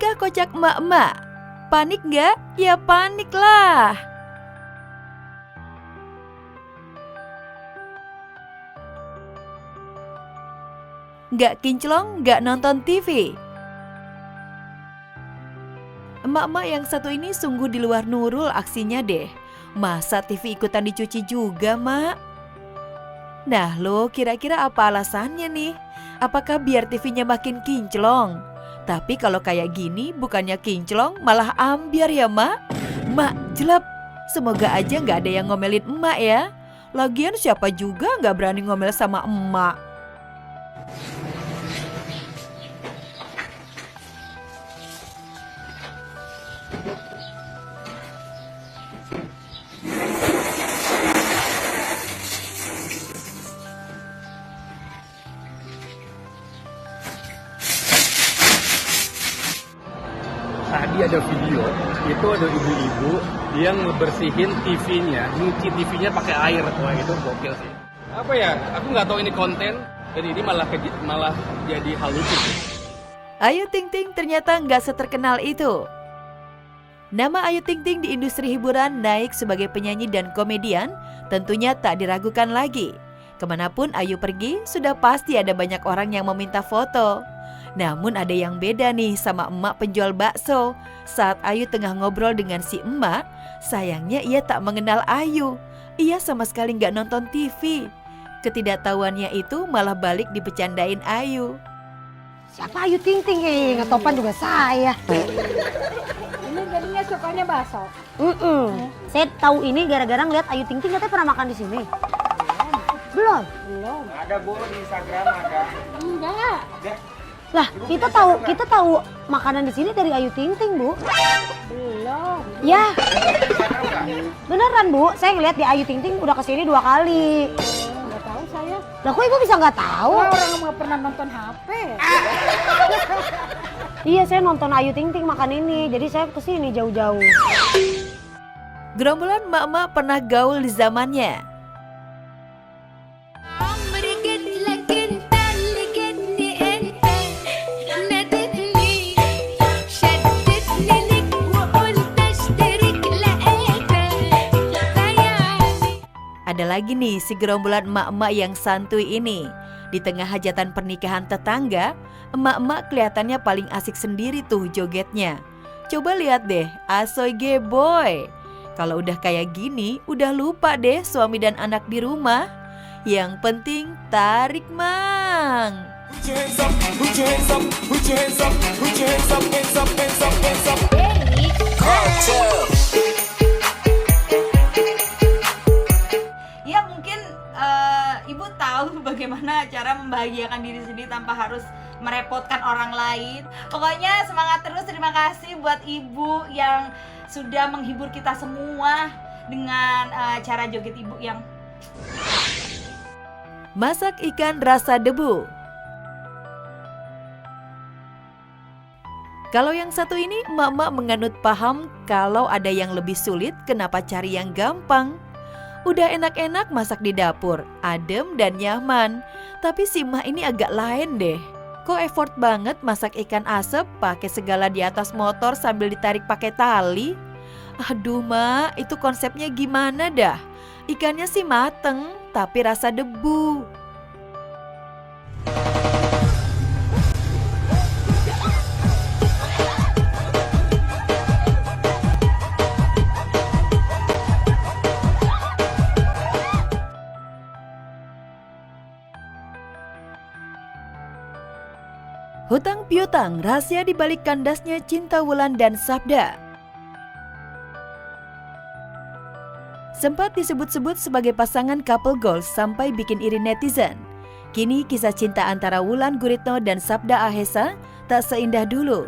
Tingkah kocak emak-emak. Panik nggak? Ya panik lah. Nggak kinclong, nggak nonton TV. Emak-emak yang satu ini sungguh di luar nurul aksinya deh. Masa TV ikutan dicuci juga, Mak? Nah lo kira-kira apa alasannya nih? Apakah biar TV-nya makin kinclong? Tapi kalau kayak gini bukannya kinclong malah ambiar ya, Mak? Mak jelek. Semoga aja nggak ada yang ngomelin emak ya. Lagian siapa juga nggak berani ngomel sama emak. Tadi ada video, itu ada ibu-ibu yang ngebersihin TV-nya, nyuci TV-nya pakai air. Wah itu gokil sih. Apa ya, aku nggak tahu ini konten, dan ini malah jadi hal lucu sih. Ayu Ting Ting ternyata nggak seterkenal itu. Nama Ayu Ting Ting di industri hiburan naik sebagai penyanyi dan komedian tentunya tak diragukan lagi. Kemanapun Ayu pergi, sudah pasti ada banyak orang yang meminta foto. Namun ada yang beda nih sama emak penjual bakso. Saat Ayu tengah ngobrol dengan si emak, sayangnya ia tak mengenal Ayu. Ia sama sekali nggak nonton TV. Ketidaktahuannya itu malah balik dibecandain Ayu. Siapa Ayu Ting Ting? Ngetopan juga saya. Ini jadinya sukanya bakso. Saya tahu ini gara-gara ngeliat Ayu Ting Ting katanya pernah makan di sini. Belum? Belum. Ada Bu di Instagram ada. Enggak. Lah, kita tahu makanan di sini dari Ayu Ting Ting, Bu. Belum. Ya. Beneran, Bu. Saya ngeliat di Ayu Ting Ting udah kesini 2 kali. Enggak tahu saya. Lah kok Ibu bisa nggak tahu? Orang nggak pernah nonton HP. Iya, saya nonton Ayu Ting Ting makan ini. Jadi saya kesini jauh-jauh. Gerombolan emak-emak pernah gaul di zamannya. Ada lagi nih si gerombolan emak-emak yang santuy ini. Di tengah hajatan pernikahan tetangga, emak-emak kelihatannya paling asik sendiri tuh jogetnya. Coba lihat deh, asoy boy. Kalau udah kayak gini, udah lupa deh suami dan anak di rumah. Yang penting tarik mang. Ya mungkin ibu tahu bagaimana cara membahagiakan diri sendiri tanpa harus merepotkan orang lain. Pokoknya semangat terus, terima kasih buat ibu yang sudah menghibur kita semua dengan cara joget ibu yang Masak ikan rasa debu. Kalau yang satu ini emak-emak menganut paham kalau ada yang lebih sulit, kenapa cari yang gampang? Udah enak-enak masak di dapur, adem dan nyaman. Tapi si emak ini agak lain deh. Kok effort banget masak ikan asap pakai segala di atas motor sambil ditarik pakai tali? Aduh mak, itu konsepnya gimana dah? Ikannya sih mateng, tapi rasa debu. Hutang piutang, rahasia di balik kandasnya cinta Wulan dan Sabda. Sempat disebut-sebut sebagai pasangan couple goals sampai bikin iri netizen. Kini kisah cinta antara Wulan Guritno dan Sabda Ahesa tak seindah dulu.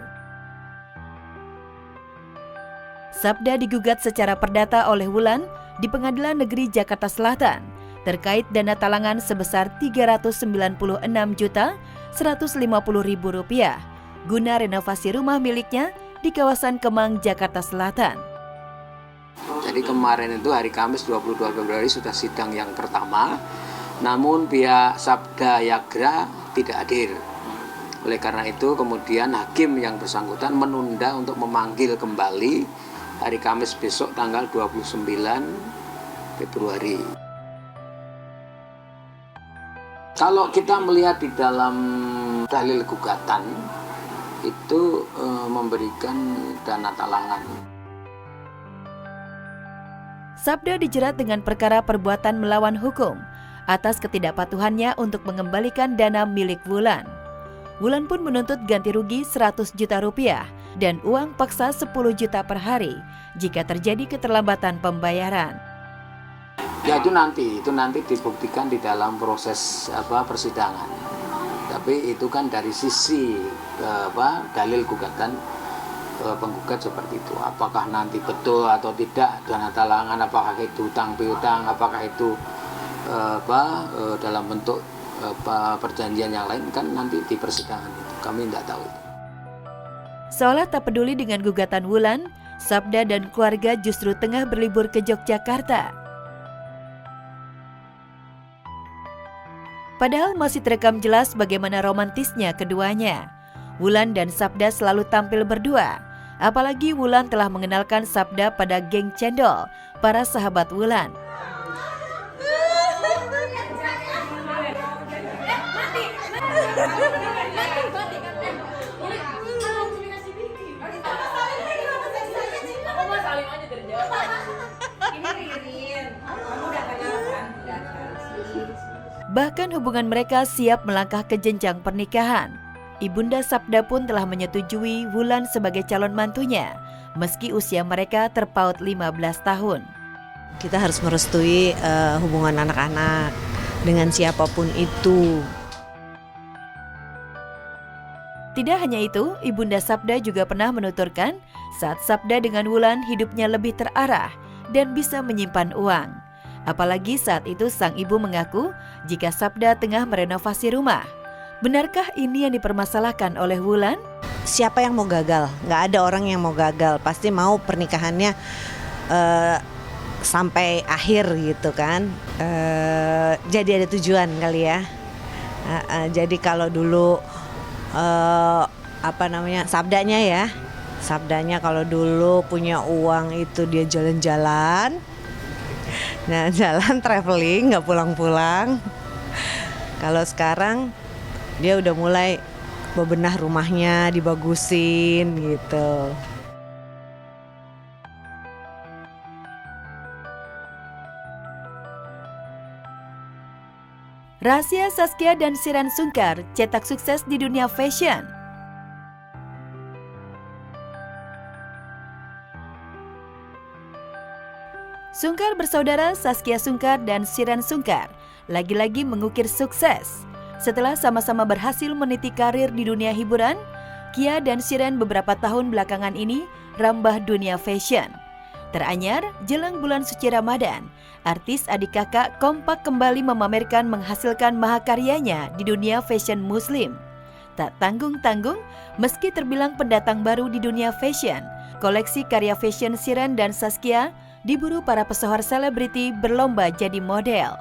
Sabda digugat secara perdata oleh Wulan di Pengadilan Negeri Jakarta Selatan terkait dana talangan sebesar Rp396.150.000 guna renovasi rumah miliknya di kawasan Kemang, Jakarta Selatan. Jadi kemarin itu hari Kamis 22 Februari sudah sidang yang pertama, namun pihak Sabda Yagra tidak hadir. Oleh karena itu kemudian hakim yang bersangkutan menunda untuk memanggil kembali hari Kamis besok tanggal 29 Februari. Kalau kita melihat di dalam dalil gugatan itu memberikan dana talangan. Sabda dijerat dengan perkara perbuatan melawan hukum atas ketidakpatuhannya untuk mengembalikan dana milik Wulan. Wulan pun menuntut ganti rugi 100 juta rupiah dan uang paksa 10 juta per hari jika terjadi keterlambatan pembayaran. Ya itu nanti dibuktikan di dalam proses persidangan. Tapi itu kan dari sisi dalil gugatan penggugat seperti itu. Apakah nanti betul atau tidak dana talangan, apakah itu hutang piutang, apakah itu dalam bentuk perjanjian yang lain, kan nanti di persidangan itu. Kami tidak tahu. Seolah tak peduli dengan gugatan Wulan, Sabda dan keluarga justru tengah berlibur ke Yogyakarta. Padahal masih terekam jelas bagaimana romantisnya keduanya. Wulan dan Sabda selalu tampil berdua. Apalagi Wulan telah mengenalkan Sabda pada geng cendol, para sahabat Wulan. Bahkan hubungan mereka siap melangkah ke jenjang pernikahan. Ibunda Sabda pun telah menyetujui Wulan sebagai calon mantunya, meski usia mereka terpaut 15 tahun. Kita harus merestui hubungan anak-anak dengan siapapun itu. Tidak hanya itu, Ibunda Sabda juga pernah menuturkan saat Sabda dengan Wulan hidupnya lebih terarah dan bisa menyimpan uang. Apalagi saat itu sang ibu mengaku jika Sabda tengah merenovasi rumah. Benarkah ini yang dipermasalahkan oleh Wulan? Siapa yang mau gagal? Nggak ada orang yang mau gagal. Pasti mau pernikahannya sampai akhir gitu kan. Jadi ada tujuan kali ya. Jadi kalau dulu Sabdanya kalau dulu punya uang itu dia jalan-jalan. Nah, jalan traveling, nggak pulang-pulang. Kalau sekarang dia udah mulai bebenah rumahnya, dibagusin gitu. Rahasia Saskia dan Shireen Sungkar cetak sukses di dunia fashion. Sungkar bersaudara Saskia Sungkar dan Shireen Sungkar lagi-lagi mengukir sukses. Setelah sama-sama berhasil meniti karir di dunia hiburan, Kia dan Shireen beberapa tahun belakangan ini rambah dunia fashion. Teranyar, jelang bulan suci Ramadan, artis adik kakak kompak kembali memamerkan menghasilkan mahakaryanya di dunia fashion muslim. Tak tanggung-tanggung, meski terbilang pendatang baru di dunia fashion, koleksi karya fashion Shireen dan Saskia diburu para pesohor selebriti berlomba jadi model.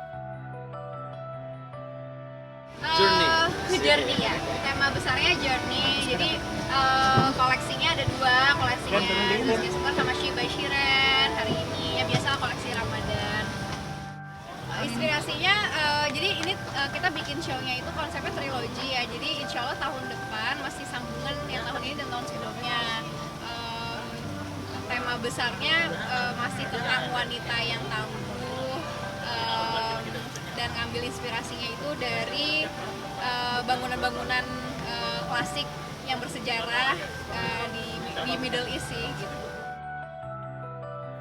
Journey ya, tema besarnya journey. Jadi koleksinya ada dua, koleksinya Saskia Sungkar sama She by Shireen hari ini. Ya biasa koleksi Ramadan. Inspirasinya, jadi ini kita bikin show-nya itu konsepnya trilogi ya. Jadi insya Allah tahun depan masih sambungan yang tahun ini dan tahun sebelumnya. Tema besarnya masih tentang wanita yang tangguh dan ngambil inspirasinya itu dari bangunan-bangunan klasik yang bersejarah di Middle East sih gitu.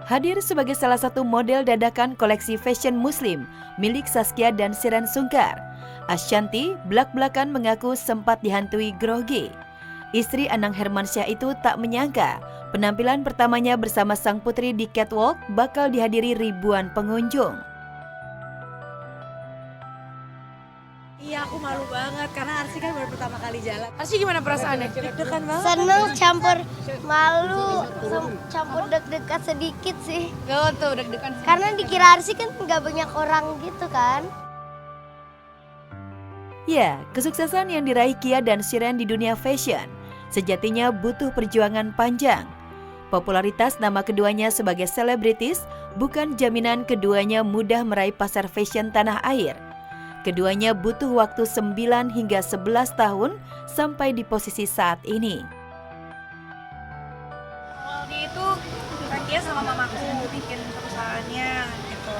Hadir sebagai salah satu model dadakan koleksi fashion muslim milik Saskia dan Shireen Sungkar, Ashanti belak-belakan mengaku sempat dihantui grogi. Istri Anang Hermansyah itu tak menyangka penampilan pertamanya bersama sang putri di catwalk bakal dihadiri ribuan pengunjung. Iya, aku malu banget karena Arsy kan baru pertama kali jalan. Arsy gimana perasaannya? Deg-degan banget. Seneng, campur malu, campur deg-degan sedikit sih. Gak tuh deg-degan. Karena dikira Arsy kan nggak banyak orang gitu kan. Ya, kesuksesan yang diraih Kia dan Shiren di dunia fashion sejatinya butuh perjuangan panjang. Popularitas nama keduanya sebagai selebritis bukan jaminan keduanya mudah meraih pasar fashion tanah air. Keduanya butuh waktu 9 hingga 11 tahun sampai di posisi saat ini. Awalnya itu kan dia sama mamaku bikin perusahaannya gitu.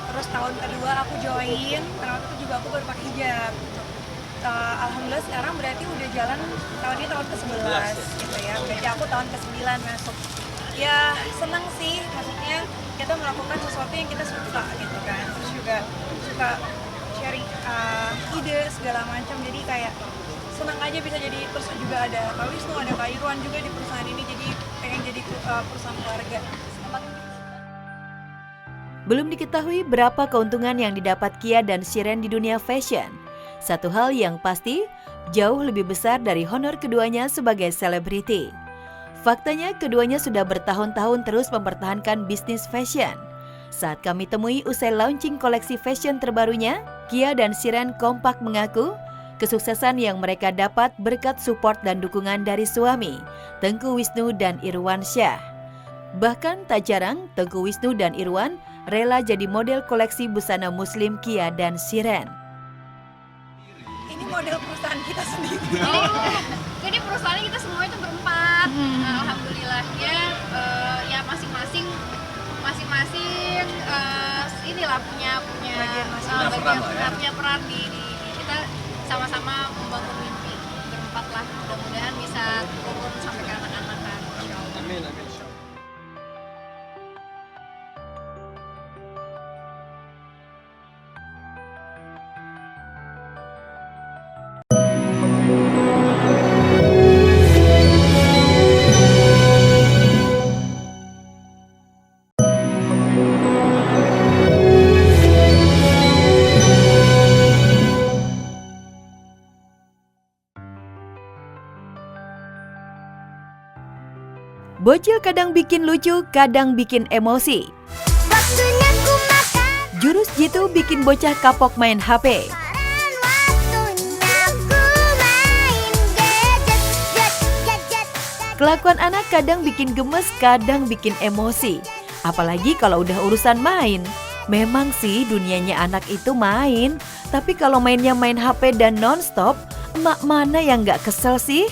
Terus tahun kedua aku join, karena waktu itu juga aku baru pakai hijab. Gitu. Alhamdulillah sekarang berarti udah jalan tahun ini tahun ke-11 gitu ya. Berarti aku tahun ke-9 masuk. Ya senang sih, maksudnya kita melakukan sesuatu yang kita suka gitu kan. Terus juga suka sharing ide segala macam, jadi kayak senang aja bisa jadi. Terus juga ada Pak Wisnu, ada Pak Irwan juga di perusahaan ini, jadi pengen jadi perusahaan keluarga. Belum diketahui berapa keuntungan yang didapat Kia dan Shiren di dunia fashion. Satu hal yang pasti, jauh lebih besar dari honor keduanya sebagai selebriti. Faktanya keduanya sudah bertahun-tahun terus mempertahankan bisnis fashion. Saat kami temui usai launching koleksi fashion terbarunya, Kia dan Shiren kompak mengaku kesuksesan yang mereka dapat berkat support dan dukungan dari suami, Tengku Wisnu dan Irwan Syah. Bahkan tak jarang Tengku Wisnu dan Irwan rela jadi model koleksi busana muslim Kia dan Shiren. Ini model perusahaan kita sendiri. Jadi perusahaannya kita semua itu berempat. Alhamdulillahnya ya masing-masing inilah punya punya peran di kita sama-sama membangun mimpi berempat lah. Mudah-mudahan bisa turun sampai ke anak-anak kan. Amin, amin. Bocil kadang bikin lucu, kadang bikin emosi. Jurus jitu bikin bocah kapok main HP. Kelakuan anak kadang bikin gemes, kadang bikin emosi. Apalagi kalau udah urusan main. Memang sih dunianya anak itu main, tapi kalau mainnya main HP dan nonstop, emak mana yang gak kesel sih?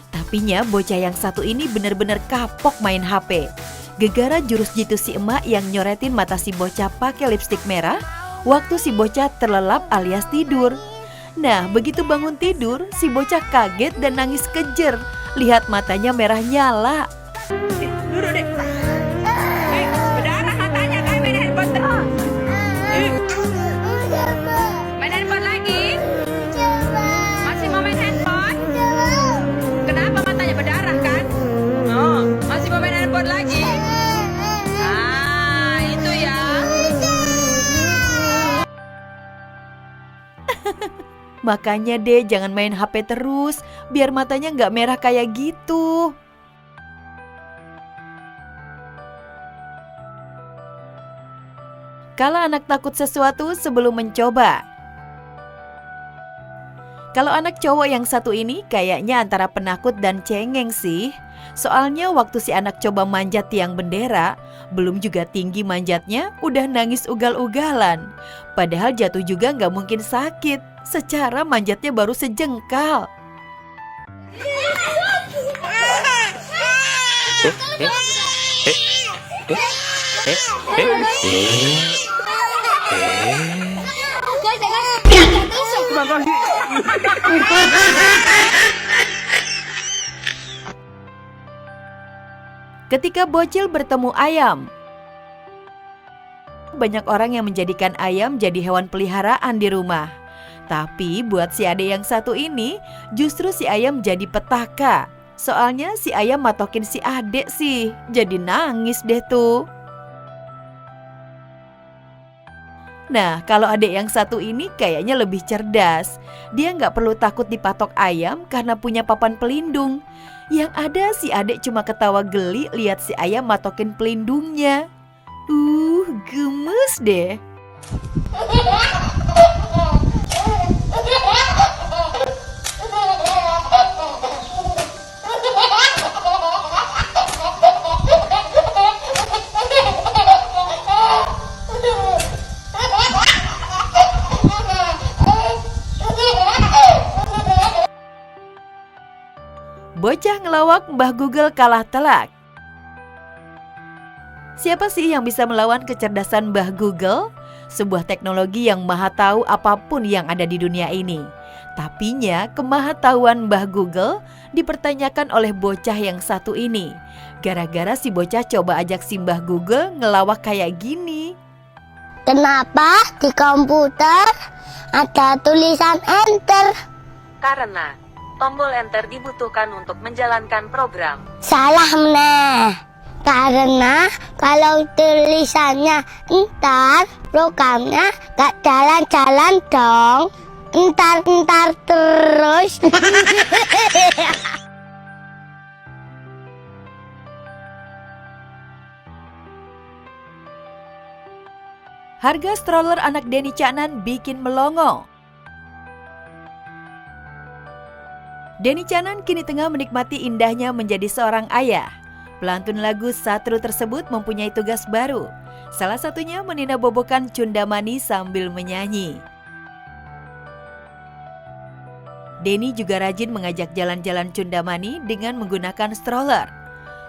Tapinya bocah yang satu ini bener-bener kapok main HP. Gegara jurus jitu si emak yang nyoretin mata si bocah pakai lipstik merah waktu si bocah terlelap alias tidur. Nah, begitu bangun tidur, si bocah kaget dan nangis kejer. Lihat matanya merah nyala. Duduk deh. Berdarah matanya, kayak main handphone terus. Main handphone lagi? Masih mau main handphone? Kenapa matanya berdarah kan? Oh, masih mau main handphone lagi? Ah, itu ya. Makanya deh jangan main HP terus, biar matanya nggak merah kayak gitu. Kalau anak takut sesuatu sebelum mencoba. Kalau anak cowok yang satu ini kayaknya antara penakut dan cengeng sih. Soalnya waktu si anak coba manjat tiang bendera, belum juga tinggi manjatnya, udah nangis ugal-ugalan. Padahal jatuh juga nggak mungkin sakit, secara manjatnya baru sejengkal. Ketika bocil bertemu ayam. Banyak orang yang menjadikan ayam jadi hewan peliharaan di rumah. Tapi buat si adek yang satu ini, justru si ayam jadi petaka. Soalnya si ayam matokin si adek sih, jadi nangis deh tuh. Nah, kalau adek yang satu ini kayaknya lebih cerdas. Dia nggak perlu takut dipatok ayam karena punya papan pelindung. Yang ada si adek cuma ketawa geli lihat si ayam matokin pelindungnya. Gemes deh. Bocah ngelawak Mbah Google kalah telak. Siapa sih yang bisa melawan kecerdasan Mbah Google? Sebuah teknologi yang maha tahu apapun yang ada di dunia ini. Tapinya kemahatauan Mbah Google dipertanyakan oleh bocah yang satu ini. Gara-gara si bocah coba ajak si Mbah Google ngelawak kayak gini. Kenapa di komputer ada tulisan enter? Karena tombol enter dibutuhkan untuk menjalankan program. Salah meneh. Karena kalau tulisannya entar, programnya gak jalan-jalan dong. Entar-entar terus. Harga stroller anak Denny Caknan bikin melongo. Denny Caknan kini tengah menikmati indahnya menjadi seorang ayah. Pelantun lagu Satru tersebut mempunyai tugas baru. Salah satunya meninabobokan Cundamani sambil menyanyi. Denny juga rajin mengajak jalan-jalan Cundamani dengan menggunakan stroller.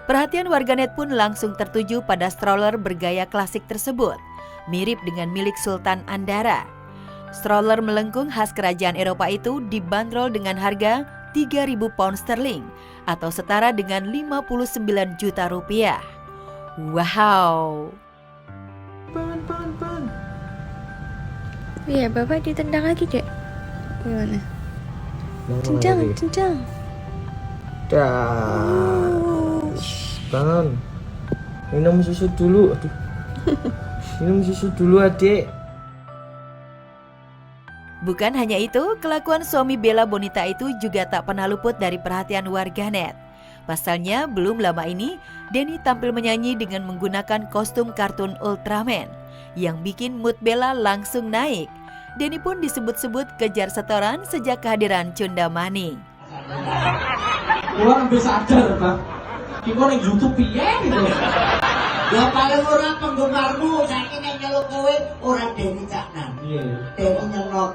Perhatian warganet pun langsung tertuju pada stroller bergaya klasik tersebut, mirip dengan milik Sultan Andara. Stroller melengkung khas kerajaan Eropa itu dibanderol dengan harga 3.000 pound sterling atau setara dengan 59 juta rupiah. Wow! Iya, Bapak ditendang lagi, Dek. Gimana? Cendang. Bangun. Minum susu dulu. Aduh. Minum susu dulu, Adik. Bukan hanya itu, kelakuan suami Bella Bonita itu juga tak pernah luput dari perhatian warganet. Pasalnya, belum lama ini, Denny tampil menyanyi dengan menggunakan kostum kartun Ultraman yang bikin mood Bella langsung naik. Denny pun disebut-sebut kejar setoran sejak kehadiran Cundamani. Orang bisa sadar, Bang. Kita ning YouTube piye gitu. Ya paling ora penggemarmu saiki nek nyeluk kowe ora Denny Caknan. Iya. Denny nyelok.